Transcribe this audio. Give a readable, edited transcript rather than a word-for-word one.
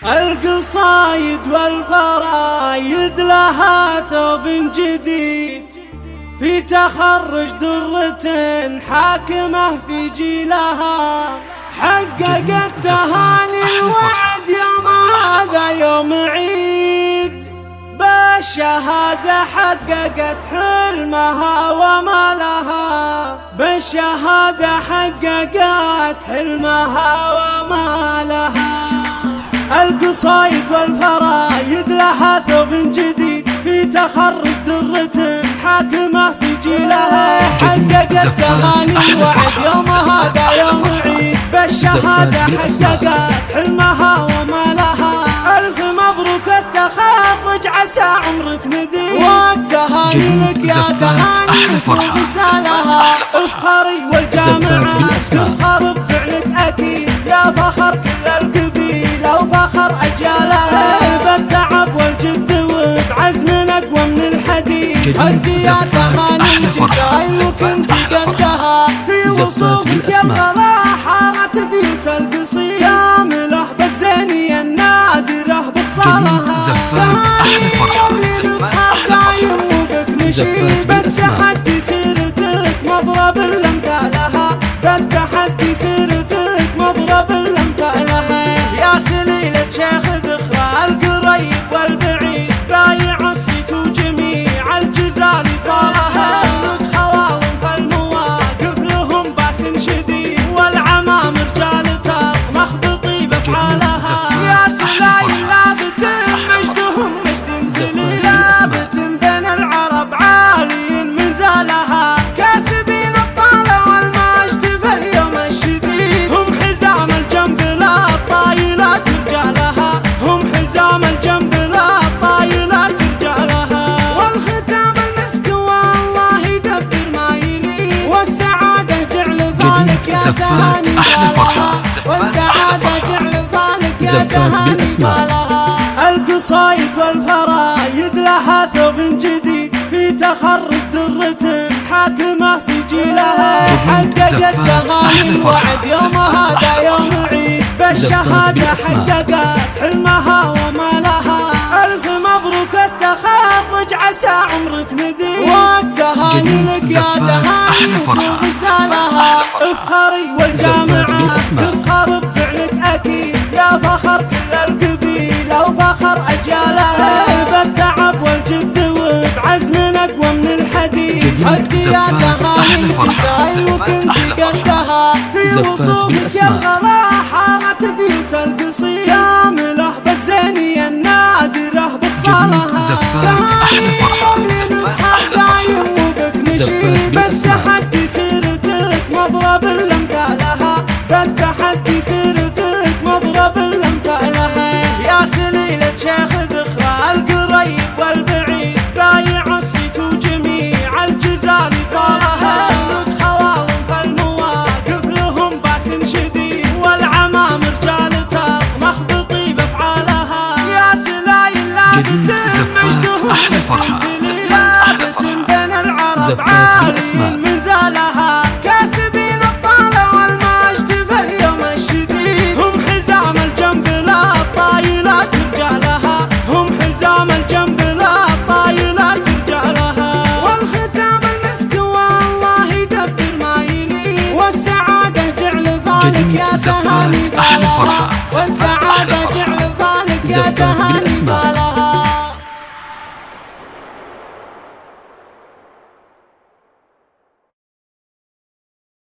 القصايد والفرايد لها ثوب جديد في تخرج درة حاكمة في جيلها. حققت تهاني الوعد يوم هذا يوم عيد، بالشهادة حققت حلمها وما لها، بالشهادة حققت حلمها وما لها. القصايد والفرايد لها ثوب جديد في تخرج درة حاكمة في جيلها. حققت تهاني الوعد يوم هذا يوم عيد، بالشهادة حققت حلمها وما لها. ألف مبروك التخرج عسى عمرك مزيد، والتهاني لك يا تهاني مثالها. افخري والجامعة تفخر بفعلك أكيد، يا فخر كل القبيلة وفخر أجيالها. بالتعب والجد وبعزم أقوى من الحديد، هدي يا تهاني الجزائر وكنت قدها. في وصولك يا الغلا حارت بيوت القصيد، كامله بالزينية النادرة بخصالها. تهاني اللي نفخر دايم وبك نشيد، بالتحدي سيرتك مضرب الأمثالها، بالتحدي سيرتك مضرب الأمثالها. يا سليلة شيخ ذخرى القريب والبعيد، بايع الصيت وجميع الجزال طالها. لك خوالم فالمواقف لهم باس شديد، والعمام رجال تطمخ بطيب افعالها. يا سلايل لابت مجدهم مجد زليل، لابت بين العرب عالي منزالها. كاسبين الطالة والمجد في اليوم الشديد، هم حزام الجنب لا الطايلات رجالها، هم حزام الجنب لا الطايلات رجالها. والختام المسك والله يدبر ما يريد، والسعادة جعل فالك يا تهاني بالها، والسعادة جعل فالك يا تهاني بالها. القصايد والفرايد لها ثوب جديد في تخرج درة حاكمة في جيلها. حققت تهاني الوعد يوم هذا يوم عيد، بالشهادة حققت حلمها وما لها. ألف مبروك التخرج عسى عمرك مزيد، والتهاني لك يا تهاني مثالها. افخري والجامعة تفخر بفعلك أكيد، يا فخر كل القبيلة وفخر أجيالها. بالتعب والجد وبعزم أقوى من الحديد، هدي يا تهاني الجزائر وكنت قدها. في وصولك يا الغلا